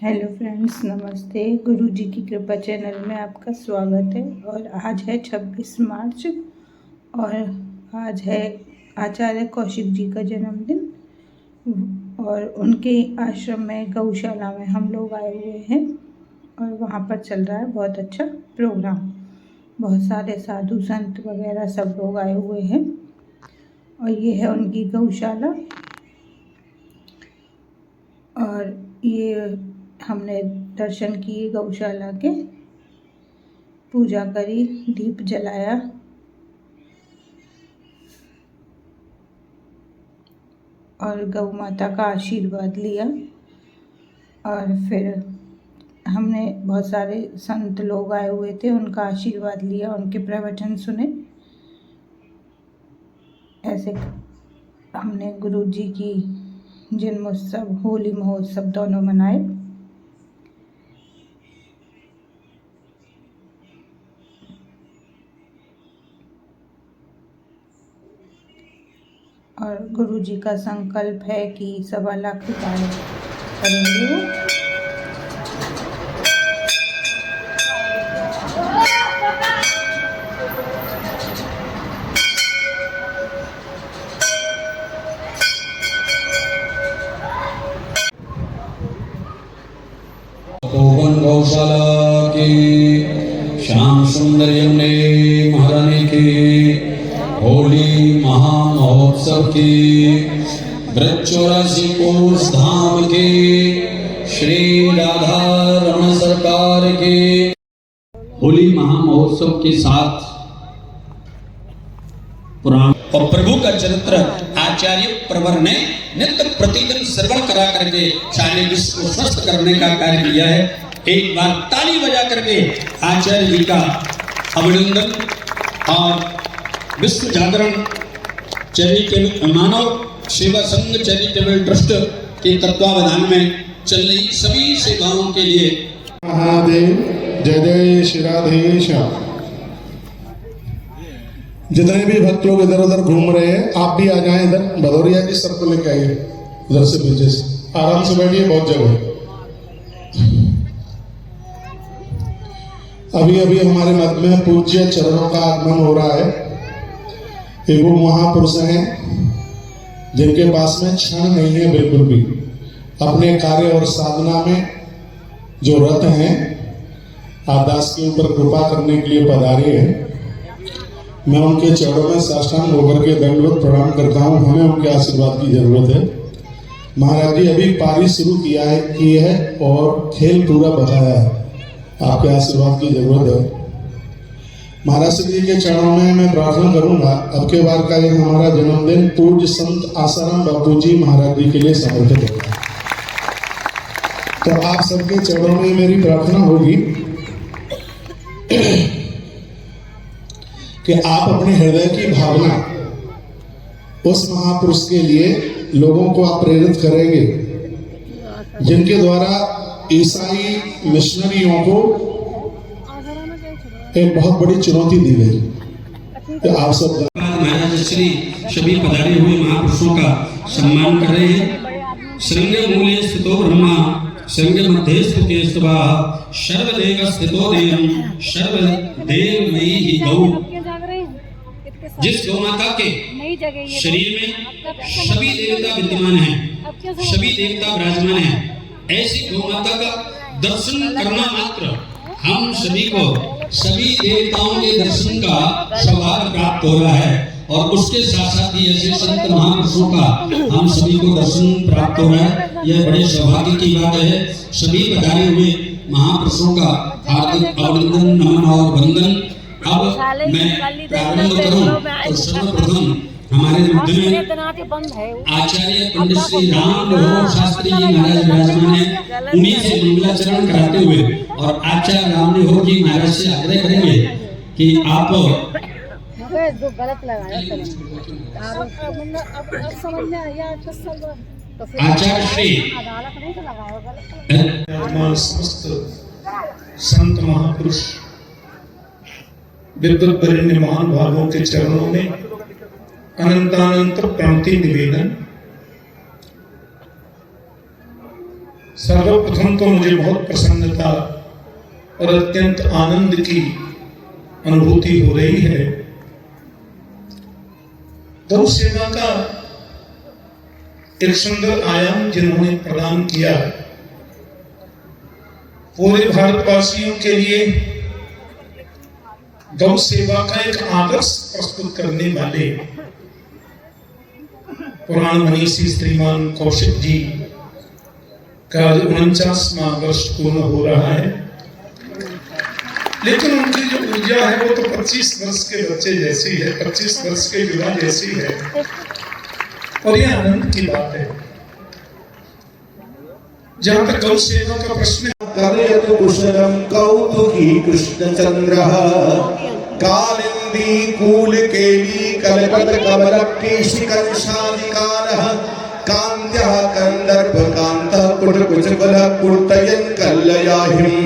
Hello friends, नमस्ते। गुरु जी की कृपा चैनल में आपका स्वागत है। और आज है 26 मार्च और आज है आचार्य कौशिक जी का जन्मदिन। और उनके आश्रम में गौशाला में हम लोग आए हुए हैं और वहाँ पर चल रहा है बहुत अच्छा प्रोग्राम। बहुत सारे साधु संत वगैरह सब लोग आए हुए हैं और ये है उनकी गौशाला। और ये हमने दर्शन किए गौशाला के, पूजा करी, दीप जलाया और गौ माता का आशीर्वाद लिया। और फिर हमने बहुत सारे संत लोग आए हुए थे, उनका आशीर्वाद लिया, उनके प्रवचन सुने। ऐसे हमने गुरु जी की जन्मोत्सव, होली महोत्सव दोनों मनाए। और गुरु जी का संकल्प है कि 1.25 लाख रुपये करेंगे वो। तपोवन गौशाला की, श्याम सुंदर यमुने महारानी की, होली महामहोत्सव की, ब्रज 84 कोस धाम की, श्री राधा रमण सरकार की। होली महामहोत्सव के साथ पुराण और प्रभु का चरित्र आचार्य प्रवर ने नित्य प्रतिदिन श्रवण करा करके सारे विश्व को स्वस्थ करने का कार्य किया है। एक बार ताली बजा करके आचार्य जी का अभिनंदन। और विश्व जागरण चैरिटेबल मानव सेवा संघ चैरिटेबल ट्रस्ट के तत्वावधान में चल रही सभी सेवाओं के लिए महादेव जय जय श्री राधेश। जितने भी भक्त लोग इधर उधर घूम रहे हैं, आप भी आ जाएं इधर। भदौरिया की सबको लेके आइए, उधर से पीछे से आराम से बैठिए, बहुत जगह है। अभी अभी हमारे मध्य में पूज्य चरणों का आगमन हो रहा है। ये वो महापुरुष हैं जिनके पास में क्षण नहीं है बिल्कुल भी। अपने कार्य और साधना में जो रत हैं, आप दास के ऊपर कृपा करने के लिए पधारे हैं। मैं उनके चरणों में साष्टांग होकर के दंडवत प्रणाम करता हूँ। हमें उनके आशीर्वाद की जरूरत है। महाराज जी अभी पारी शुरू की है और खेल पूरा बताया है, आपके आशीर्वाद की जरूरत है। महाराज जी के चरणों में मैं प्रार्थना करूंगा, अब के बार का ये हमारा जन्मदिन पूज्य संत आसाराम बापू जी महाराज जी के लिए समर्पित होगा। तो आप सबके चरणों में मेरी प्रार्थना होगी कि आप अपने हृदय की भावना उस महापुरुष के लिए लोगों को आप प्रेरित करेंगे जिनके द्वारा ईसाई मिशनरियों को एक बहुत बड़ी चुनौती दी गई। तो आप सब महाराज श्री सभी पधारे हुए महापुरुषों का सम्मान कर रहे हैं। संग मूले स्थितो ब्रह्मा संग मध्य स्थिते स्वाहा सर्वदेव स्थितो देवं सर्वदेवमयी ही गौ। जिस गौ माता के शरीर में सभी देवता विद्यमान हैं, सभी देवता विराजमान हैं, ऐसी गौ माता का दर्शन करना मात्र हम सभी को सभी देवताओं के दर्शन का सौभाग्य प्राप्त हो रहा है। और उसके साथ साथ ही ऐसे संत महापुरुषों का हम सभी को दर्शन प्राप्त हो रहा है। यह बड़े सौभाग्य की बात है। सभी पधारे हुए महापुरुषों का हार्दिक अभिनंदन, नमन और वंदन। अब मैं प्रारंभ करूं तो सर्वप्रथम हमारे मध्य में आचार्य पंडित श्री राम लोहर शास्त्री जी महाराज विराजमान है। उन्हीं से मंगलाचरण कराते हुए और आचार्य राम लोहर जी महाराज से आग्रह करेंगे कि आप गलत लगाया आचार्य श्री समस्त संत महापुरुष विद्वत वरेण्य महानुभावों के चरणों में अनंतानंत प्रणति निवेदन। सर्वप्रथम तो मुझे बहुत प्रसन्नता और अत्यंत आनंद की अनुभूति हो रही है। गौ सेवा का एक सुंदर आयाम जिन्होंने प्रदान किया, पूरे भारतवासियों के लिए गौ सेवा का एक आदर्श प्रस्तुत करने वाले पुराण मनीषी श्रीमान कौशिक जी का 49वां वर्ष पूर्ण हो रहा है, लेकिन उनकी जो ऊर्जा है वो तो 25 वर्ष के बच्चे जैसी है, 25 वर्ष के युवा जैसी है, और यह आनंद की बात है। जहां तक गौ सेवा का प्रश्न कवयतु कुशलम कौतुकी कृष्णचंद्रः कालिंदी कूलकेली कलपत कमलकेशिकंशादिकानः कान्त्यः कंदर्प कांतः कुटकुचकुल कुर्तयन् कल्लयाहिं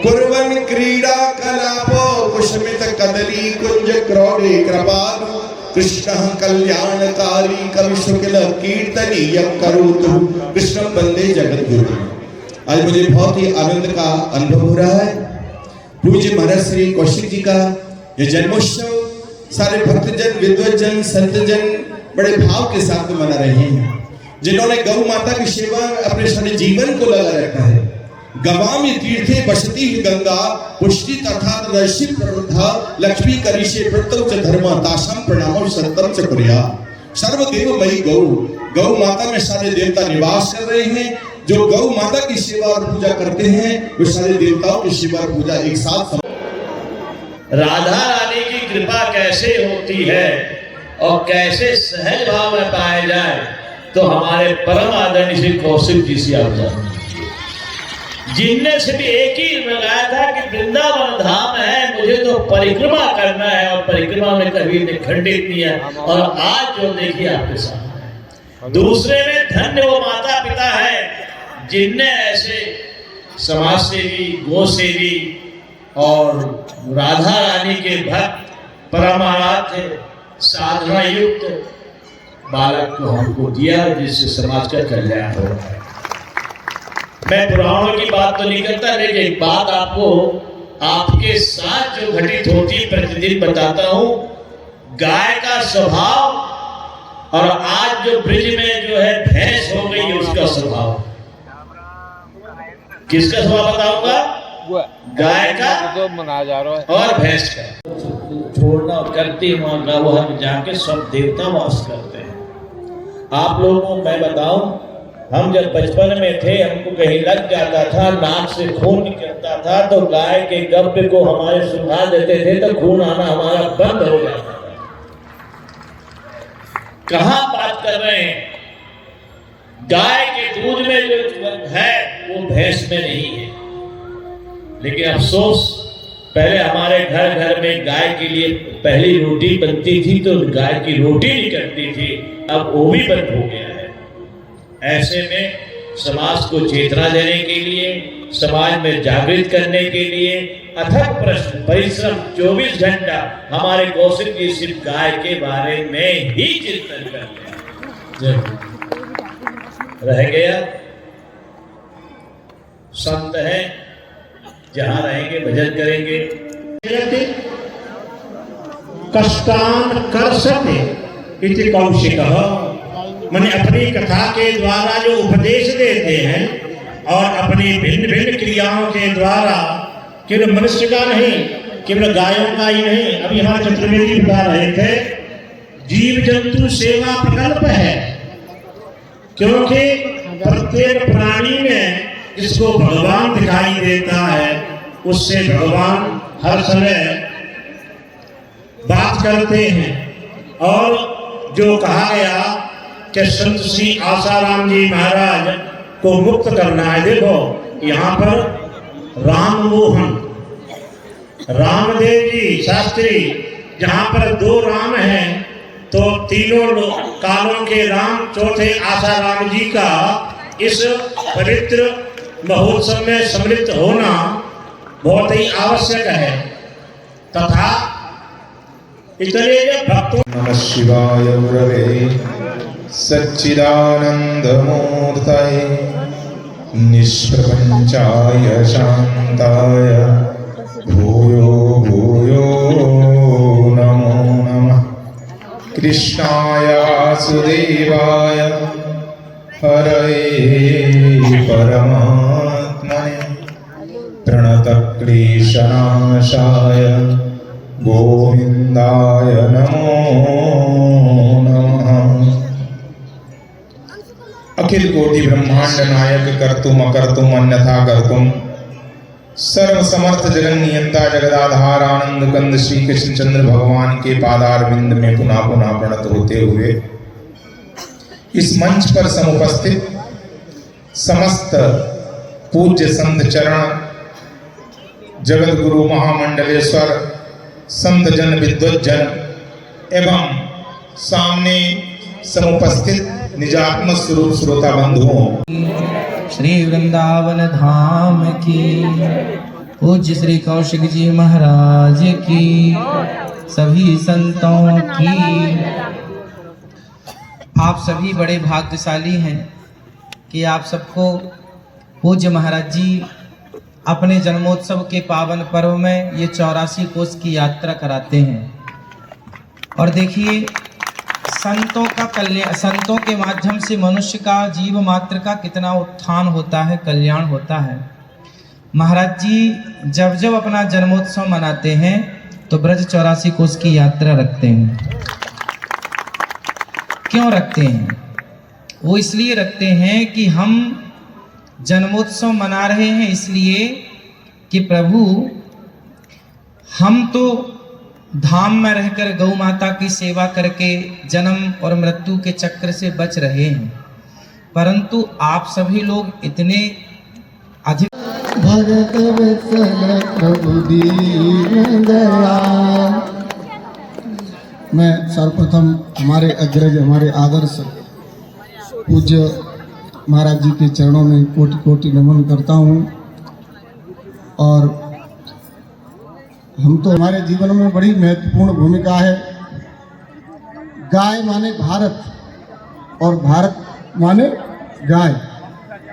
कुर्वन् क्रीडा कलापो कुशमित कदली कुंज क्रौडे कृपालु कृष्णः कल्याणकारी कवि शुक्ल कीर्तनीय करोतु कृष्णं वंदे जगद्गुरु। आज मुझे बहुत ही आनंद का अनुभव हो रहा है। पूज्य महाराज श्री कौशिक जी का ये जन्मोत्सव सारे भक्तजन, विद्वजन, संतजन बड़े भाव के साथ मना रहे हैं, जिन्होंने गौ माता की सेवा अपने सारे जीवन को लगा रखा है। गवामी तीर्थे बसती ही गंगा पुष्टि तथा दर्शी प्रवृद्धा लक्ष्मी करिष्ये प्रतौ च धर्म तासाम प्रणामो सत्तम च कुर्या। सर्वदेवमयी गौ, गौ माता में सारे देवता निवास कर रहे हैं। जो गौ माता की सेवा और पूजा करते हैं वो सारे देवताओं की सेवा और पूजा एक साथ। राधा रानी की कृपा कैसे होती है और कैसे सहज भाव में पाया जाए, तो हमारे परम आदरणीय श्री कौशिक जी से आप जाने, जिनने से भी एक ही लगाया था कि वृंदावन धाम है, मुझे तो परिक्रमा करना है और परिक्रमा में कभी खंडित नहीं है। और आज जो देखिए आपके सामने, दूसरे में धन्य वो माता पिता है जिनने ऐसे समाज सेवी, गो सेवी और राधा रानी के भक्त परमाराध्य साधना युक्त बालक को हमको दिया, जिससे समाज का कल्याण हो रहा है। मैं पुराणों की बात तो नहीं करता, लेकिन एक बात आपको आपके साथ जो घटित होती प्रतिदिन बताता हूं। गाय का स्वभाव और आज जो ब्रिज में जो है भैंस हो गई है उसका स्वभाव। किसका स्वभाव बताऊंगा? गाय का और भैंस का। छोड़ना करती वहां गौ जाके सब देवता वास करते हैं। आप लोगों को मैं बताऊं, हम जब बचपन में थे, हमको कहीं लग जाता था, नाक से खून निकलता था, तो गाय के गब्य को हमारे सुखा देते थे तो खून आना हमारा बंद हो जाता था। कहां बात कर रहे हैं? गाय के दूध में जो है वो भैंस में नहीं है। लेकिन अफसोस, पहले हमारे घर घर में गाय के लिए पहली रोटी बनती थी तो गाय की रोटी नहीं करती थी, अब वो भी बंद हो गया है। ऐसे में समाज को चेतना देने के लिए, समाज में जागृत करने के लिए अथक परिश्रम 24 घंटा हमारे कौशिक जी सिर्फ गाय के बारे में ही चिंतन करते हैं। रह गया संत है, जहां रहेंगे भजन करेंगे। कष्टान कर सके इति कौशिकः, माने अपनी कथा के द्वारा जो उपदेश देते हैं और अपनी भिन्न भिन्न क्रियाओं के द्वारा केवल मनुष्य का नहीं, केवल गायों का ही नहीं, अभी हमारे चतुर्वेदी बता रहे थे, जीव जंतु सेवा प्रकल्प है। क्योंकि प्रत्येक प्राणी में जिसको भगवान दिखाई देता है उससे भगवान हर समय बात करते हैं। और जो कहा गया कि संत श्री आसाराम जी महाराज को मुक्त करना है, देखो यहाँ पर राम मोहन, रामदेव जी शास्त्री, जहाँ पर 2 राम हैं तो तीनों कालों के राम, चौथे आसाराम जी का इस पवित्र महोत्सव में सम्मिलित होना बहुत ही आवश्यक है। तथा इतने भक्तों नमः शिवाय गुरवे सच्चिदानंदमूर्तये निष्प्रपञ्चाय शान्ताय भूयो भूयो नमो नमः। कृष्णाय वासुदेवाय हरये परमात्मने प्रणतक्लेशनाशाय गोविन्दाय नमो नमः। अखिल कोटि ब्रह्मांड नायक कर्तुम अकर्तुम अन्यथा कर्तुम सर्व समर्थ जगन नियंता जगदाधार आनंद कंद श्री कृष्ण चंद्र भगवान के पादारविंद में पुनः पुनः प्रणत होते हुए इस मंच पर समुपस्थित समस्त पूज्य संत चरण जगत गुरु महामंडलेश्वर संत जन विद्वत जन एवं सामने समुपस्थित निजात्म स्वरूप श्रोता बंधुओं, श्री वृंदावन धाम की, पूज्य श्री कौशिक जी महाराज की, सभी संतों की। आप सभी बड़े भाग्यशाली हैं कि आप सबको पूज्य महाराज जी अपने जन्मोत्सव के पावन पर्व में ये 84 कोस की यात्रा कराते हैं। और देखिए, संतों का कल्याण, संतों के माध्यम से मनुष्य का, जीव मात्र का कितना उत्थान होता है, कल्याण होता है। महाराज जी जब जब अपना जन्मोत्सव मनाते हैं तो ब्रज 84 कोस की यात्रा रखते हैं। क्यों रखते हैं? वो इसलिए रखते हैं कि हम जन्मोत्सव मना रहे हैं इसलिए कि प्रभु हम तो धाम में रहकर गौ माता की सेवा करके जन्म और मृत्यु के चक्र से बच रहे हैं, परंतु आप सभी लोग इतने अधिक भगत वत्सल प्रभु दीन दयाल। मैं सर्वप्रथम हमारे अग्रज, हमारे आदर्श पूज्य महाराज जी के चरणों में कोटि कोटि नमन करता हूँ। और हम तो, हमारे जीवन में बड़ी महत्वपूर्ण भूमिका है। गाय माने भारत और भारत माने गाय।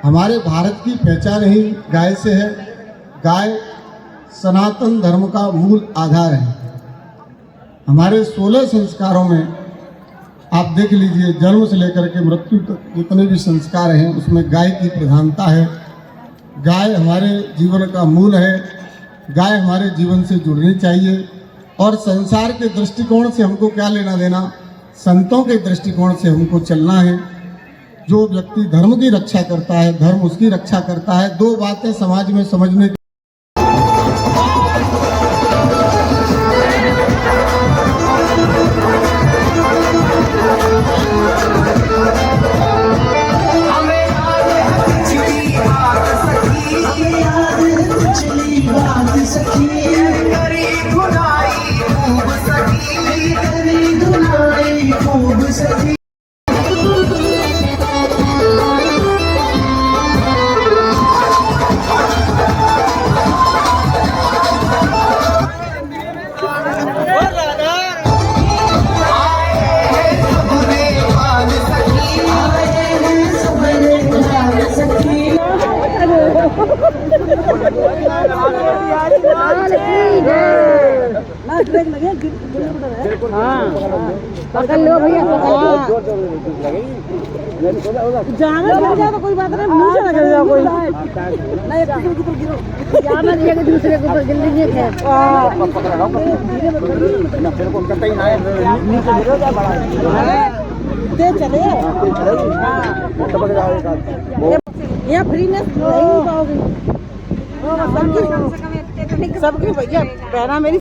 हमारे भारत की पहचान ही गाय से है। गाय सनातन धर्म का मूल आधार है। हमारे 16 संस्कारों में आप देख लीजिए, जन्म से लेकर के मृत्यु तक जितने भी संस्कार हैं उसमें गाय की प्रधानता है। गाय हमारे जीवन का मूल है। गाय हमारे जीवन से जुड़नी चाहिए। और संसार के दृष्टिकोण से हमको क्या लेना देना, संतों के दृष्टिकोण से हमको चलना है। जो व्यक्ति धर्म की रक्षा करता है, धर्म उसकी रक्षा करता है। दो बातें समाज में समझने पकड़ लो भैया, जाना जाओ तो कोई बात नहीं, मुंह से लग जाओ कोई नहीं, जाना दिया कि दूसरे के ऊपर गिर लीजिए। खैर दे चले यहाँ फ्रीनेस नहीं पाओगे सबकी भैया। पहना मेरी